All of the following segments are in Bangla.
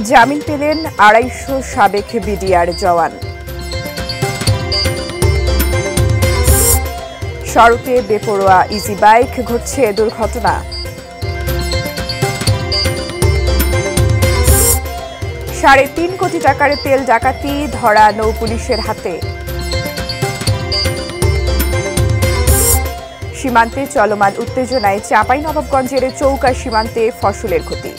জামিন পেলেন ২৫০ সাবেক বিডিআর জওয়ান। সড়কে বেপরোয়া ইজি বাইক, ঘটছে দুর্ঘটনা। $৩.৫ কোটি টাকার তেল ডাকাতি, ধরা নৌ পুলিশের হাতে। সীমান্তে চলমান উত্তেজনায় চাঁপাইনবাবগঞ্জের চৌকা সীমান্তে ফসলের ক্ষতি।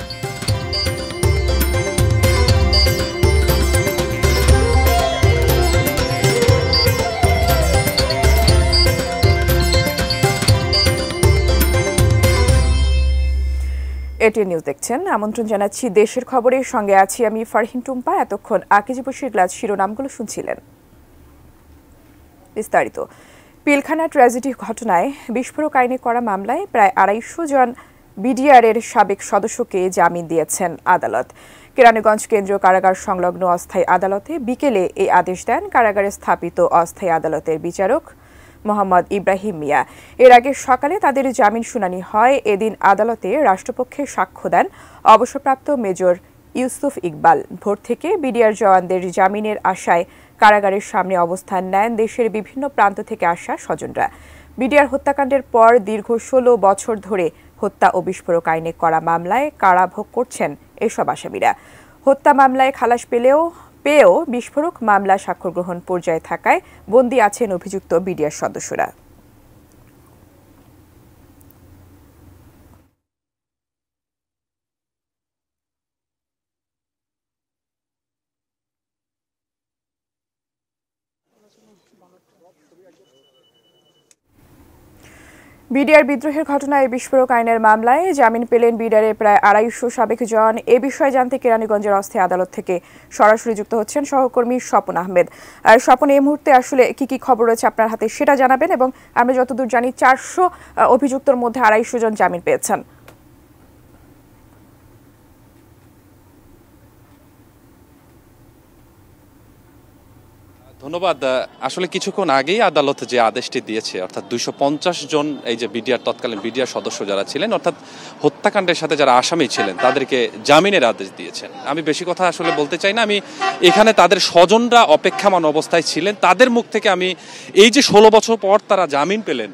এটি নিউজ দেখছেন। আমন্ত্রণ জানাচ্ছি দেশের খবরের সঙ্গে আছি আমি ফারহিন টুম্পা। এতক্ষণ আকিজি বশির গ্লাস শিরোনামগুলো শুনছিলেন। বিস্তারিত। পিলখানা ট্র্যাজেডি ঘটনায় বিস্ফোরক আইনে করা মামলায় প্রায় ২৫০ জন বিডিআরের সাবেক সদস্যকে জামিন দিয়েছেন আদালত। কেরানীগঞ্জ কেন্দ্রীয় কারাগার সংলগ্ন অস্থায়ী আদালতে বিকেলে এই আদেশ দেন কারাগারে স্থাপিত অস্থায়ী আদালতের বিচারক মোহাম্মদ ইব্রাহিম মিয়া। এর আগে সকালে তাদের জামিন শুনানি হয়। এদিন আদালতে রাষ্ট্রপক্ষে সাক্ষ্য দেন অবসরপ্রাপ্ত মেজর ইউসুফ ইকবাল। ভোর থেকে বিডিআর জওয়ানদের জামিনের আশায় কারাগারের সামনে অবস্থান নেন দেশের বিভিন্ন প্রান্ত থেকে আসা স্বজনরা। বিডিআর হত্যাকাণ্ডের পর দীর্ঘ ১৬ বছর ধরে হত্যা ও বিস্ফোরক আইনে করা মামলায় কারাভোগ করছেন এসব আসামিরা। হত্যা মামলায় খালাস পেয়েও বিস্ফোরক মামলা স্বাক্ষর গ্রহণ পর্যায়ে থাকায় বন্দী আছেন অভিযুক্ত বিডিআর সদস্যরা। বিডিআর বিদ্রোহের ঘটনায় বিস্ফোরক আইনের মামলায় জামিন পেলেন বিডিআরের প্রায় ২৫০ সাবেক জন। এ বিষয়ে জানতে কেরানীগঞ্জের অস্থায়ী আদালত থেকে সরাসরি যুক্ত হচ্ছেন সহকর্মী স্বপন আহমেদ। স্বপন, এই মুহূর্তে আসলে কি খবর রয়েছে আপনার হাতে সেটা জানাবেন, এবং আমরা যতদূর জানি ৪০০ অভিযুক্তর মধ্যে ২৫০ জন জামিন পেয়েছেন। ধন্যবাদ। আসলে কিছুক্ষণ আগেই আদালত যে আদেশটি দিয়েছে, অর্থাৎ ২৫০ জন এই যে বিডিআর তৎকালীন বিডিআর সদস্য যারা ছিলেন, অর্থাৎ হত্যাকাণ্ডের সাথে যারা আসামি ছিলেন, তাদেরকে জামিনের আদেশ দিয়েছেন। আমি বেশি কথা আসলে বলতে চাই না। আমি এখানে তাদের স্বজনরা অপেক্ষামান অবস্থায় ছিলেন, তাদের মুখ থেকে আমি এই যে ১৬ বছর পর তারা জামিন পেলেন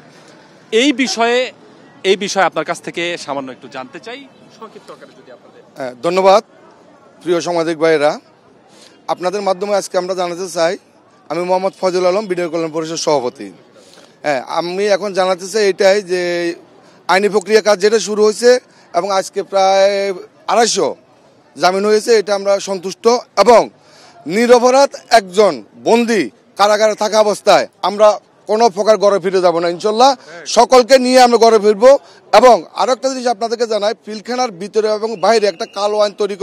এই বিষয়ে আপনার কাছ থেকে সামান্য একটু জানতে চাই, সংক্ষিপ্ত আকারে যদি আপনাদের। ধন্যবাদ প্রিয় সাংবাদিক ভাইয়েরা, আপনাদের মাধ্যমে আজকে আমরা জানাতে চাই, আমি মোহাম্মদ ফজল আলম, বিডিআর কল্যাণ পরিষদ সভাপতি। আমি এখন জানাতে চাই এটাই যে আইনি প্রক্রিয়া কাজ যেটা শুরু হয়েছে এবং আজকে প্রায় ২৫০ জামিন হয়েছে, এটা আমরা সন্তুষ্ট। এবং নিরপরাধ একজন বন্দী কারাগারে থাকা অবস্থায় আমরা কোনো প্রকার ঘরে ফিরে যাব না, ইনশাল্লাহ সকলকে নিয়ে আমরা ঘরে ফিরবো। এবং আরো একটা জিনিস আপনাদেরকে জানাই, পিলখানার ভিতরে এবং বাইরে একটা কালো আইন তৈরি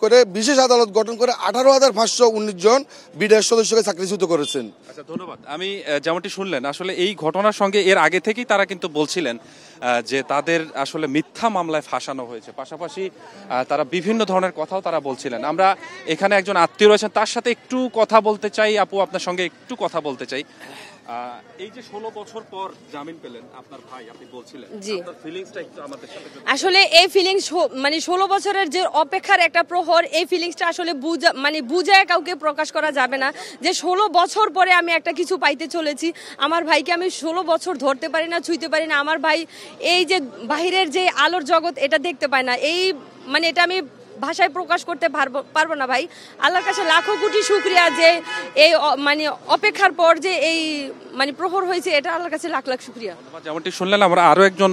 করে বিশেষ আদালত গঠন করে ১৮,৫১৯ জন বিডিআর সদস্যকে চাকরিচ্যুত করেছেন। আচ্ছা, ধন্যবাদ। আমি যেমনটি শুনলেন, আসলে এই ঘটনার সঙ্গে এর আগে থেকেই তারা কিন্তু বলছিলেন যে তাদের আসলে মিথ্যা মামলায় ফাঁসানো হয়েছে, পাশাপাশি তারা বিভিন্ন ধরনের কথাও তারা বলছিলেন। আমরা এখানে একজন আত্মীয় রয়েছেন, তার সাথে একটু কথা বলতে চাই। আপু, আপনার সঙ্গে একটু কথা বলতে চাই। এই যে ১৬ বছর পর জামিন পেলেন আপনার ভাই, আপনি বলছিলেন, আপনার ফিলিংসটা একটু আমাদের সাথে। আসলে এই ফিলিংস মানে ১৬ বছরের যে অপেক্ষার একটা প্রহর, এই ফিলিংসটা আসলে বুঝায় কাউকে প্রকাশ করা যাবে না যে ১৬ বছর পরে আমি একটা কিছু পাইতে চলেছি। আমার ভাইকে আমি ১৬ বছর ধরতে পারি না, ছুঁইতে পারি না। আমার ভাই এই যে বাহিরের যে আলোর জগৎ, এটা দেখতে পায় না। এটা আমি ভাষায় প্রকাশ করতে পারবো না ভাই। আল্লাহর কাছে লাখো কোটি শুকরিয়া যে এই অপেক্ষার পর যে এই প্রহর হয়েছে, এটা আল্লাহর কাছে লাখ লাখ শুকরিয়া। যেমনটি শুনলেন, আমরা আরো একজন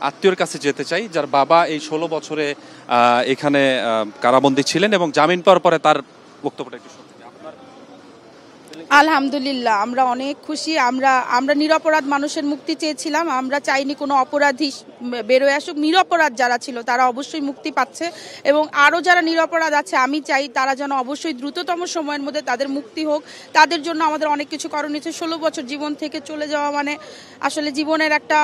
আত্মীয়র কাছে যেতে চাই, যার বাবা এই ১৬ বছরে এখানে কারাবন্দী ছিলেন এবং জামিন পাওয়ার পরে তার বক্তব্যটা একটু শুনতে। আলহামদুলিল্লাহ, আমরা অনেক খুশি। আমরা নিরপরাধ মানুষের মুক্তি চেয়েছিলাম। আমরা চাইনি কোনো অপরাধী বেরোয় আসুক। নিরপরাধ যারা ছিল তারা অবশ্যই মুক্তি পাচ্ছে, এবং আরও যারা নিরপরাধ আছে আমি চাই তারা যেন অবশ্যই দ্রুততম সময়ের মধ্যে তাদের মুক্তি হোক। তাদের জন্য আমাদের অনেক কিছু করণীয় আছে। ১৬ বছর জীবন থেকে চলে যাওয়া মানে আসলে জীবনের একটা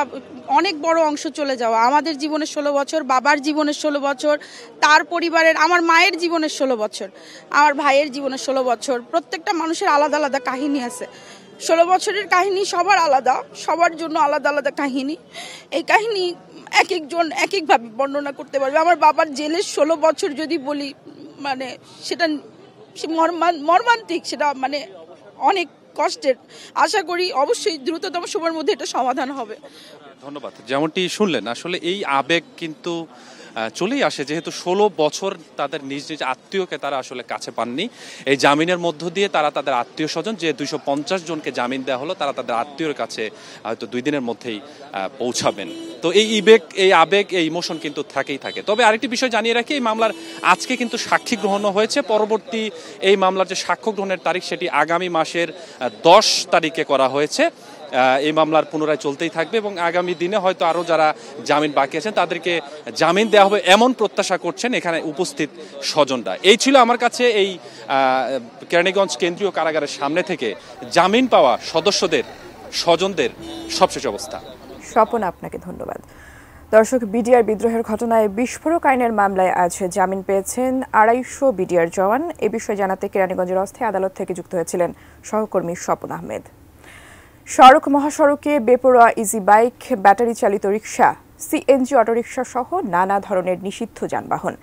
অনেক বড় অংশ চলে যাওয়া। আমাদের জীবনের ১৬ বছর, বাবার জীবনের ১৬ বছর, তার পরিবারের, আমার মায়ের জীবনের ১৬ বছর, আমার ভাইয়ের জীবনের ১৬ বছর। প্রত্যেকটা মানুষের আলাদা আলাদা কাহিনী আছে। ১৬ বছরের কাহিনী সবার আলাদা, সবার জন্য আলাদা আলাদা কাহিনী। এই কাহিনী এক একজন এক একভাবে বর্ণনা করতে পারবে। আমার বাবার জেলের 16 বছর যদি বলি, মানে সেটা মর্মান্তিক, সেটা মানে অনেক কষ্টের। আশা করি অবশ্যই দ্রুততম সময়ের মধ্যে এটা সমাধান হবে। ধন্যবাদ। যেমনটি শুনলেন, আসলে এই আবেগ কিন্তু চলেই আসে, যেহেতু 16 বছর তাদের নিজ নিজ আত্মীয়কে তারা আসলে কাছে পাননি। এই জামিনের মধ্য দিয়ে তারা তাদের আত্মীয় স্বজন, যে 250 জনকে জামিন দেওয়া হলো, তারা তাদের আত্মীয়র কাছে হয়তো 2 দিনের মধ্যেই পৌঁছাবেন। তো এই আবেগ, এই ইমোশন কিন্তু থাকেই থাকে। তবে আরেকটি বিষয় জানিয়ে রাখি, এই মামলার আজকে কিন্তু সাক্ষী গ্রহণও হয়েছে। পরবর্তী এই মামলার যে সাক্ষ্য গ্রহণের তারিখ, সেটি আগামী মাসের 10 তারিখে করা হয়েছে। এই মামলার পুনরায় চলতেই থাকবে এবং আগামী দিনে হয়তো আরও যারা জামিন বাকি আছেন তাদেরকে জামিন দেওয়া হবে এমন প্রত্যাশা করছেন এখানে উপস্থিত স্বজনরা। এই ছিল আমার কাছে এই কেরানীগঞ্জ কেন্দ্রীয় কারাগারের সামনে থেকে জামিন পাওয়া সদস্যদের স্বজনদের সবশেষ অবস্থা। স্বপন, আপনাকে ধন্যবাদ। দর্শক, বিডিআর বিদ্রোহের ঘটনায় বিস্ফোরক আইনের মামলায় আজ জামিন পেয়েছেন 250 বিডিআর জওয়ান। এ বিষয়ে জানাতে কেরানীগঞ্জের অস্থায়ী আদালত থেকে যুক্ত হয়েছিলেন সহকর্মী স্বপন আহমেদ। সড়ক মহাসড়কে বেপরোয়া ইজি বাইক, ব্যাটারি চালিত রিকশা, সিএনজি অটোরিকশা সহ নানা ধরনের নিষিদ্ধ যানবাহন,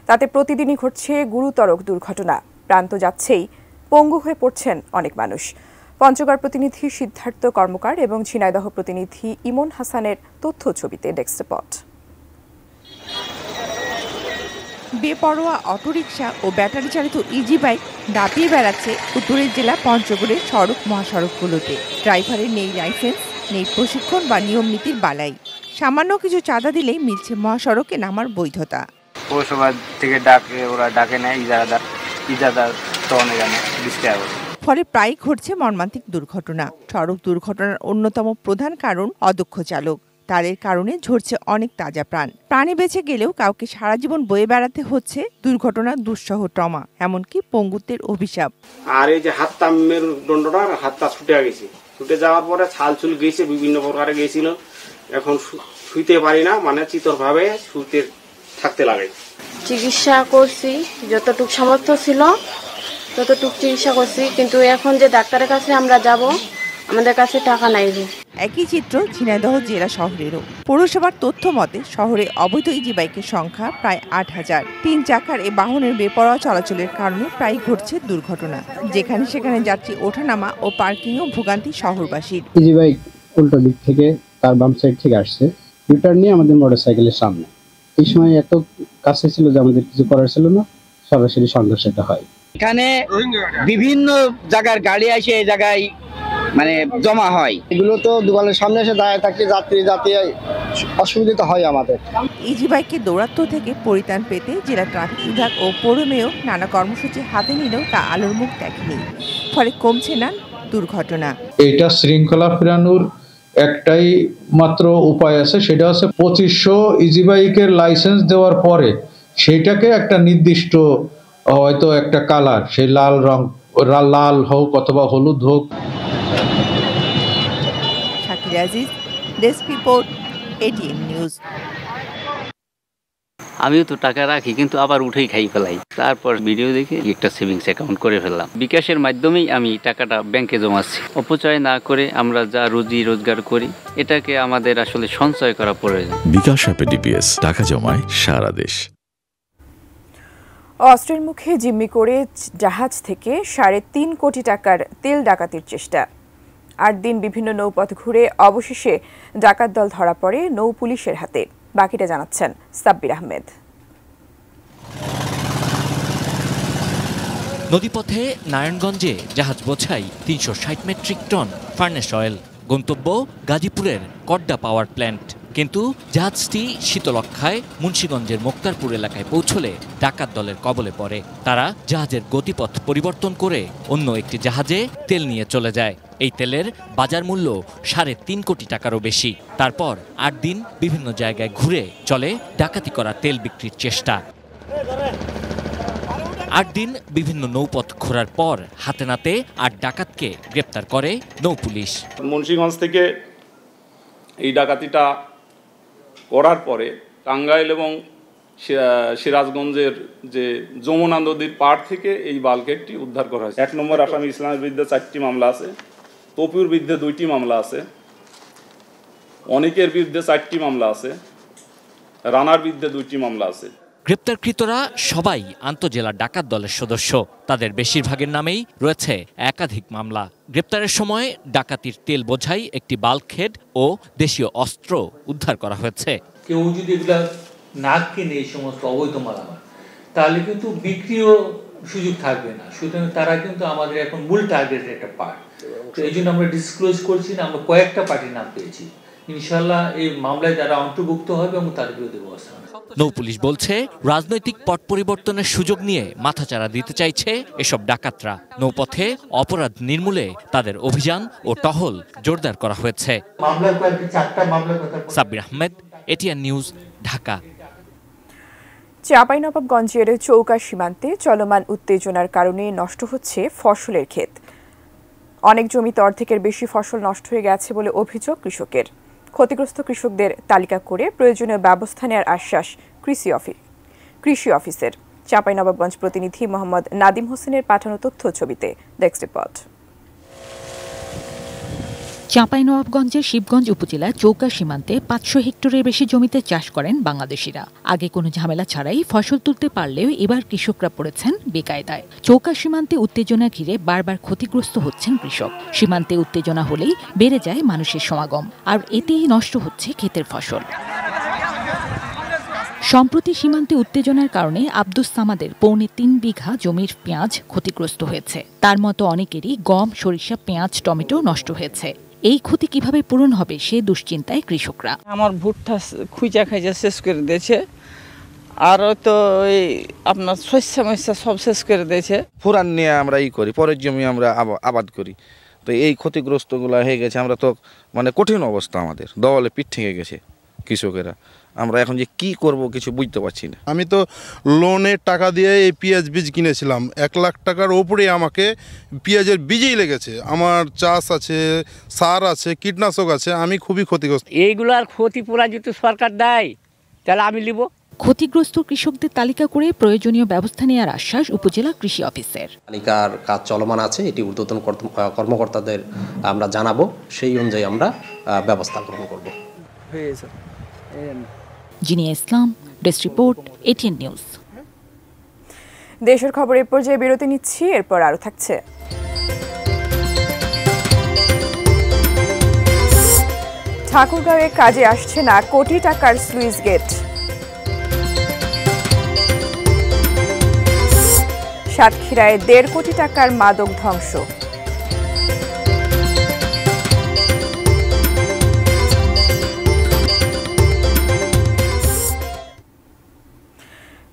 তাতে প্রতিদিনই ঘটছে গুরুতর দুর্ঘটনা। প্রান্ত যাচ্ছেই পঙ্গু হয়ে পড়ছেন অনেক মানুষ। পঞ্চগড় প্রতিনিধি সিদ্ধার্থ কর্মকার এবং ঝিনাইদহ প্রতিনিধি ইমন হাসানের তথ্য ছবিতে ডেস্ক রিপোর্ট। বেপরোয়া অটোরিকশা ও ব্যাটারি চালিত ইজি বাইক দাপিয়ে বেড়াচ্ছে উত্তরের জেলা পঞ্চগড়ের সড়ক মহাসড়কগুলোতে। ড্রাইভারের নেই লাইসেন্স, নেই প্রশিক্ষণ বা নিয়ম নীতির বালাই। সামান্য কিছু চাঁদা দিলেই মিলছে মহাসড়কে নামার বৈধতা। পৌরসভা থেকে ডাকে, ওরা ডাকে নেয় ইজারা তো অনেক 20 টাকা। ফলে প্রায় ঘটছে মর্মান্তিক দুর্ঘটনা। সড়ক দুর্ঘটনার অন্যতম প্রধান কারণ অদক্ষ চালক। তারের কারণে ঝরছে অনেক তাজা প্রাণ। প্রাণে বেঁচে গেলেও কাউকে সারা জীবন বয়ে বেড়াতে হচ্ছে দুর্ঘটনার দুঃসহ ট্রমা, এমনকি পঙ্গুত্বের অভিশাপ। আর এই যে হাতটা মেরুদণ্ডটা, হাতটা ছুটে গেছে, ছুটে যাওয়ার পরে ছাল চুল গেছে, বিভিন্ন প্রকারে গেছিল। এখন শুইতে পারি না, মানে চিতরভাবে শুতে থাকতে লাগে। চিকিৎসা করছি, যতটুকু সামর্থ্য ছিল ততটুকু চিকিৎসা করছি, কিন্তু এখন যে ডাক্তারের কাছে আমরা যাব, আমাদের কাছে টাকা নাই। একই চিত্র ঝিনাইদহ জেলা শহরেরও। পৌরসভার তথ্য মতে শহরে অবৈধ ইজি বাইকের সংখ্যা প্রায় 8000। 3 চাকার এ বাহনের বেপরোয়া চলাচলের কারণে প্রায় ঘটছে দুর্ঘটনা, যেখানে সেখানে যাত্রী ওঠানামা ও পার্কিংও ভোগান্তি শহরবাসীর। ইজি বাইক উল্টো দিক থেকে তার বাম সাইড থেকে আসছে, ইউটার্ন নিয়ে আমাদের মোটরসাইকেলের সামনে। এই সময় এত কাছে ছিল যে আমাদের কিছু করার ছিল না, সরাসরি সংঘর্ষটা হয়। এখানে বিভিন্ন জায়গার গাড়ি আসে এই জায়গায় মানে জমা হয়। এগুলো তো দোকানের সামনে এসে দাঁড়িয়ে থাকলে যাত্রী অসুবিধা হয় আমাদের। ইজি বাইকের দৌরাত্ম্য থেকে পরিত্রাণ পেতে জেলা ট্রাফিক বিভাগ ও পৌর মেয়র নানা কর্মসূচি হাতে নিলেও তা আলোর মুখ দেখেনি। ফলে কমছে না দুর্ঘটনা। এটা শৃঙ্খলা ফেরানোর একটাই মাত্র উপায় আছে, সেটা হচ্ছে 2500 ইজি বাইকের লাইসেন্স দেওয়ার পরে সেইটাকে একটা নির্দিষ্ট হয়তো একটা কালার, সেই লাল রং, লাল হোক অথবা হলুদ হোক। Shakir Aziz, desk report, ATN news. আমিও তো টাকা রাখি, কিন্তু আবার উঠেই খাই ফেলাই। তারপর ভিডিও দেখে একটা সেভিংস অ্যাকাউন্ট করে ফেললাম। বিকাশের মাধ্যমেই আমি টাকাটা ব্যাংকে জমাচ্ছি। অপচয় না করে আমরা যা রুজি রোজগার করি, এটাকে আমাদের আসলে সঞ্চয় করা প্রয়োজন। বিকাশ অ্যাপে ডিপিএস, টাকা জমায় সারা দেশ। অস্ত্রের মুখে জিম্মি করে জাহাজ থেকে 3.5 কোটি টাকার তেল ডাকাতির চেষ্টা। 8 দিন বিভিন্ন নৌপথ ঘুরে অবশেষে ডাকাত দল ধরা পড়ে নৌ পুলিশের হাতে। বাকিটা জানাচ্ছেন সাব্বির আহমেদ। নদীপথে নারায়ণগঞ্জে জাহাজ বোঝাই 360 মেট্রিক টন ফার্নেস অয়েল। গন্তব্য গাজীপুরের কড্ডা পাওয়ার প্ল্যান্ট। কিন্তু জাহাজটি শীতলক্ষায় মুন্সিগঞ্জের মোক্তারপুর এলাকায় পৌঁছলে ডাকাত দলের কবলে পড়ে। তারা জাহাজের গতিপথ পরিবর্তন করে অন্য একটি জাহাজে তেল নিয়ে চলে যায়। এই তেলের বাজার মূল্য 3.5 কোটি টাকারও বেশি। তারপর 8 দিন বিভিন্ন জায়গায় ঘুরে চলে ডাকাতি করা তেল বিক্রির চেষ্টা। 8 দিন বিভিন্ন নৌপথ ঘোরার পর হাতে নাতে 8 ডাকাতকে গ্রেপ্তার করে নৌ পুলিশ। মুন্সিগঞ্জ থেকে এই ডাকাতিটা করার পরে টাঙ্গাইল এবং সিরাজগঞ্জের যে যমুনা নদীর পাড় থেকে এই বাল্কেটটি উদ্ধার করা হয়েছে। 1 নম্বর আসামি ইসলামের বিরুদ্ধে 4টি মামলা আছে, তপিউর বিরুদ্ধে 2টি মামলা আছে, অনেকের বিরুদ্ধে 4টি মামলা আছে, রানার বিরুদ্ধে 2টি মামলা আছে। গ্রেপ্তারকৃতরা সবাই আন্তঃজেলা ডাকাত দলের সদস্য। তাদের বেশিরভাগের নামেই রয়েছে একাধিক মামলা। গ্রেপ্তারের সময় ডাকাতির তেল বোঝাই একটি বাল্কহেড ও দেশীয় অস্ত্র উদ্ধার করা হয়েছে। কেউ যদি এগুলা না কিনে এই সমস্ত অবৈধ মালামাল, তাহলে কিন্তু বিক্রিও সুযোগ থাকবে না। সুতরাং তারা কিন্তু আমাদের এখন মূল টার্গেটের একটা পার্ট। তো এই জন্য আমরা ডিসক্লোজ করছি না, আমরা কয়েকটা পার্টির নাম পেয়েছি। ইনশাল্লাহ এই মামলায় যারা অন্তর্ভুক্ত হবে এবং তার বিরুদ্ধে ব্যবস্থা হবে। নৌপুলিশ বলছে রাজনৈতিক পট পরিবর্তনের সুযোগ নিয়ে মাথাচাড়া দিতে চাইছে এসব ডাকাতরা। নৌপথে অপরাধ নির্মূলে তাদের অভিযান ও টহল জোরদার করা হয়েছে। Sabbir Ahmed, ATN news, Dhaka. চাঁপাইনবাবগঞ্জের চৌকা সীমান্তে চলমান উত্তেজনার কারণে নষ্ট হচ্ছে ফসলের ক্ষেত। অনেক জমিতে অর্ধেকের বেশি ফসল নষ্ট হয়ে গেছে বলে অভিযোগ কৃষকের। ক্ষতিগ্রস্ত কৃষকদের তালিকা করে প্রয়োজনীয় ব্যবস্থা নেওয়ার আশ্বাস কৃষি অফিসের। চাঁপাইনবাবগঞ্জ প্রতিনিধি মোহাম্মদ নাদিম হোসেনের পাঠানো তথ্য ছবিতে ডেস্ক রিপোর্ট। চাঁপাইনবাবগঞ্জের শিবগঞ্জ উপজেলার চৌকা সীমান্তে 500 হেক্টরের বেশি জমিতে চাষ করেন বাংলাদেশিরা। আগে কোনো ঝামেলা ছাড়াই ফসল তুলতে পারলেও এবার কৃষকরা পড়েছেন বেকায়দায়। চৌকা সীমান্তে উত্তেজনা ঘিরে বারবার ক্ষতিগ্রস্ত হচ্ছেন কৃষক। সীমান্তে উত্তেজনা হলেই বেড়ে যায় মানুষের সমাগম, আর এতেই নষ্ট হচ্ছে ক্ষেতের ফসল। সম্প্রতি সীমান্তে উত্তেজনার কারণে আব্দুস সামাদের 3.25 বিঘা জমির পেঁয়াজ ক্ষতিগ্রস্ত হয়েছে। তার মতো অনেকেরই গম, সরিষা, পেঁয়াজ, টমেটো নষ্ট হয়েছে। এই ক্ষতি কিভাবে পূরণ হবে সে দুশ্চিন্তায় কৃষকরা। আমার ভুট্টা খুঁজা খাইজা শেষ করে দিয়েছে, আর তো এই আপনার শস্য সব শেষ করে দিয়েছে। ফুরান নিয়ে আমরা করি, পরের জমি আমরা আবাদ করি। তো এই ক্ষতিগ্রস্তগুলো হয়ে গেছে, আমরা তো মানে কঠিন অবস্থা, আমাদের দেওয়ালে পিঠ থেকে গেছে কৃষকেরা। আমরা এখন যে কি করব কিছু বুঝতে পারছি না। আমি তো লোনের টাকা দিয়ে এই পেঁয়াজ বীজ কিনেছিলাম, 1 লাখ টাকার ওপরে আমাকে পেঁয়াজের বীজই লেগেছে। আমার চাষ আছে, সার আছে, কীটনাশক আছে, আমি খুবই ক্ষতিগ্রস্ত। এইগুলার ক্ষতিপূরণ যদি সরকার দেয় তাহলে আমি নিব। ক্ষতিগ্রস্ত কৃষকদের তালিকা করে প্রয়োজনীয় ব্যবস্থা নেওয়ার আশ্বাস উপজেলা কৃষি অফিসের। তালিকার কাজ চলমান আছে, এটি ঊর্ধ্বতন কর্মকর্তাদের আমরা জানাবো, সেই অনুযায়ী আমরা ব্যবস্থা গ্রহণ করব। জিনিয়া ইসলাম, ডেস্ক রিপোর্ট, এটিএন নিউজ। দেশের খবরের পর্যায়ে বিরতি নিচ্ছি, এরপর আরো থাকছে। ঠাকুরগাঁওয়ে কাজে আসছে না কোটি টাকার স্লুইস গেট। সাতক্ষীরায় 1.5 কোটি টাকার মাদক ধ্বংস।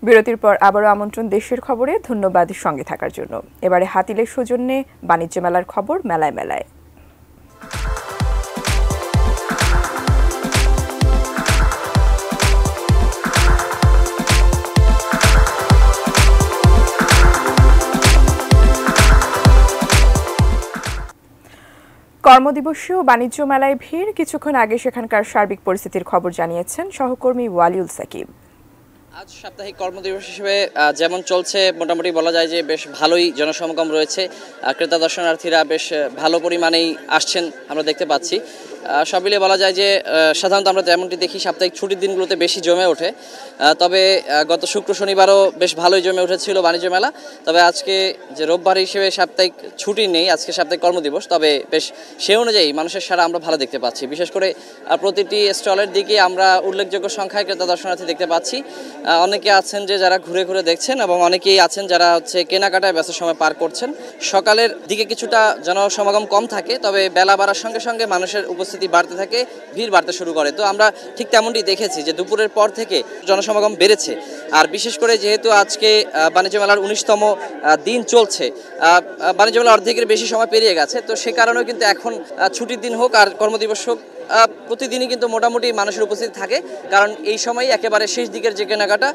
বিরতির পর আবারও আমন্ত্রণ দেশের খবরে। ধন্যবাদ সঙ্গে থাকার জন্য। এবারে হাতিলের সৌজন্যে বাণিজ্য মেলার খবর মেলায় মেলায়। কর্মদিবসীয় বাণিজ্য মেলায় ভিড়। কিছুক্ষণ আগে সেখানকার সার্বিক পরিস্থিতির খবর জানিয়েছেন সহকর্মী ওয়ালিউল সাকিব। আজ সাপ্তাহিক কর্মদিবস হিসেবে যেমন চলছে, মোটামুটি বলা যায় যে বেশ ভালোই জনসমাগম রয়েছে। ক্রেতা দর্শনার্থীরা বেশ ভালো পরিমাণেই আসছেন আমরা দেখতে পাচ্ছি। সব মিলিয়ে বলা যায় যে সাধারণত আমরা যেমনটি দেখি সাপ্তাহিক ছুটির দিনগুলোতে বেশি জমে ওঠে। তবে গত শুক্র শনিবারও বেশ ভালোই জমে উঠেছিল বাণিজ্য মেলা। তবে আজকে যে রোববার হিসেবে সাপ্তাহিক ছুটি নেই, আজকে সাপ্তাহিক কর্মদিবস, তবে বেশ সে অনুযায়ী মানুষের সারা আমরা ভালো দেখতে পাচ্ছি। বিশেষ করে প্রতিটি স্টলের দিকে আমরা উল্লেখযোগ্য সংখ্যায় ক্রেতা দর্শনার্থী দেখতে পাচ্ছি। অনেকে আছেন যে যারা ঘুরে ঘুরে দেখছেন, এবং অনেকেই আছেন যারা কেনাকাটায় ব্যস্ত সময় পার করছেন। সকালের দিকে কিছুটা জনসমাগম কম থাকে, তবে বেলা বাড়ার সঙ্গে সঙ্গে মানুষের উপস্থিতি বাড়তে থাকে, ভিড় বাড়তে শুরু করে। তো আমরা ঠিক তেমনটি দেখেছি যে দুপুরের পর থেকে জনসমাগম বেড়েছে। আর বিশেষ করে যেহেতু আজকে বাণিজ্য মেলার 19তম দিন চলছে, বাণিজ্য মেলা অর্ধেকের বেশি সময় পেরিয়ে গেছে, তো সে কারণেও কিন্তু এখন ছুটির দিন হোক আর কর্মদিবস হোক, প্রতিদিনই কিন্তু মোটামুটি মানুষের উপস্থিতি থাকে। কারণ এই সময় একেবারে শেষ দিকের যে কেনাকাটা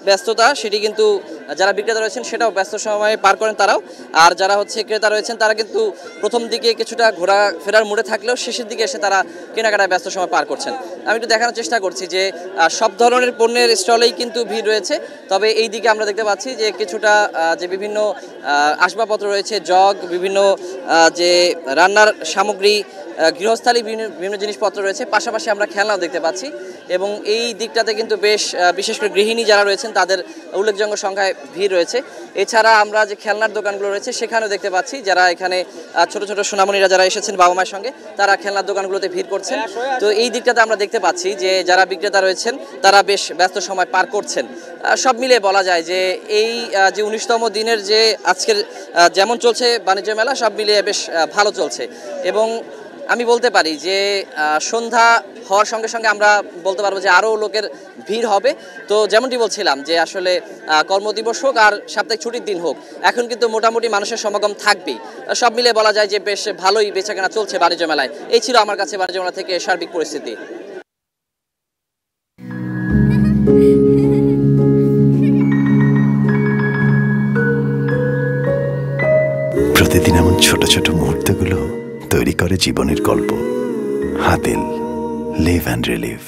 ব্যস্ততা, সেটি কিন্তু যারা বিক্রেতা রয়েছেন সেটাও ব্যস্ত সময়ে পার করেন তারাও। আর যারা ক্রেতা রয়েছেন তারা কিন্তু প্রথম দিকে কিছুটা ঘোরা ফেরার মুডে থাকলেও শেষের দিকে এসে তারা কেনাকাটায় ব্যস্ত সময় পার করছেন। আমি একটু দেখানোর চেষ্টা করছি যে সব ধরনের পণ্যের স্টলেই কিন্তু ভিড় রয়েছে। তবে এই দিকে আমরা দেখতে পাচ্ছি যে কিছুটা যে বিভিন্ন আসবাবপত্র রয়েছে, জগ, বিভিন্ন যে রান্নার সামগ্রী, গৃহস্থালী বিভিন্ন বিভিন্ন জিনিসপত্র রয়েছে, পাশাপাশি আমরা খেলনাও দেখতে পাচ্ছি এবং এই দিকটাতে কিন্তু বেশ বিশেষ করে গৃহিণী যারা রয়েছেন তাদের উল্লেখযোগ্য সংখ্যায় ভিড় রয়েছে। এছাড়া আমরা যে খেলনার দোকানগুলো রয়েছে সেখানেও দেখতে পাচ্ছি যারা এখানে ছোট ছোট সোনামণিরা যারা এসেছেন বাবা মায়ের সঙ্গে তারা খেলনার দোকানগুলোতে ভিড় করছেন। তো এই দিকটাতে আমরা দেখতে পাচ্ছি যে যারা বিক্রেতা রয়েছেন তারা বেশ ব্যস্ত সময় পার করছেন। সব মিলে বলা যায় যে এই যে 19তম দিনের যে আজকের যেমন চলছে বাণিজ্য মেলা সব মিলিয়ে বেশ ভালো চলছে এবং আমি বলতে পারি যে সন্ধ্যা হওয়ার সঙ্গে সঙ্গে আমরা বলতে পারবো যে আরও লোকের ভিড় হবে। তো যেমনটি বলছিলাম যে আসলে কর্মদিবস হোক আর সাপ্তাহিক ছুটির দিন হোক, এখন কিন্তু মোটামুটি মানুষের সমাগম থাকবেই। সব মিলে বলা যায় যে বেশ ভালোই বেচাকেনা চলছে বাণিজ্য মেলায়। এই ছিল আমার কাছে বাণিজ্য মেলা থেকে সার্বিক পরিস্থিতি। প্রতিদিন এমন ছোট ছোট মুহূর্তগুলো তৈরি করে জীবনের গল্প। Hatil, live and relive.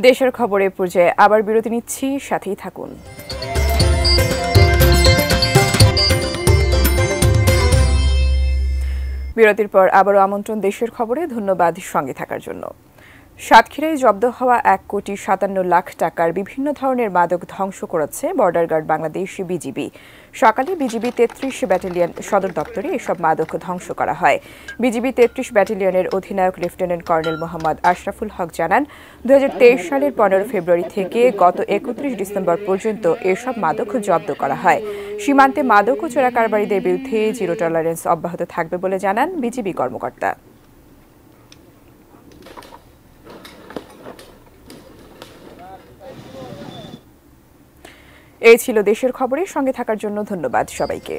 দেশের খবরে পর্যায়ে আবার বিরতি নিচ্ছি, সাথেই থাকুন। বিরতির পর আবারও আমন্ত্রণ দেশের খবরে। ধন্যবাদ সঙ্গে থাকার জন্য। সাতক্ষীরায় জব্দ হওয়া 1,57,00,000 টাকার বিভিন্ন ধরনের মাদক ধ্বংস করেছে বর্ডার গার্ড বাংলাদেশ বিজিবি। সকালে বিজিবি 33 ব্যাটালিয়ন সদর দপ্তরে এসব মাদক ধ্বংস করা হয়। বিজিবি 33 ব্যাটালিয়নের অধিনায়ক লেফটেন্যান্ট কর্নেল মোহাম্মদ আশরাফুল হক জানান, 2023 সালের 15 ফেব্রুয়ারি থেকে গত 31 ডিসেম্বর পর্যন্ত এসব মাদক জব্দ করা হয়। সীমান্তে মাদক ও চোরা কারবারিদের বিরুদ্ধে জিরো টলারেন্স অব্যাহত থাকবে বলে জানান বিজিবি কর্মকর্তা। এই ছিল দেশের খবরের সঙ্গে থাকার জন্য ধন্যবাদ সবাইকে।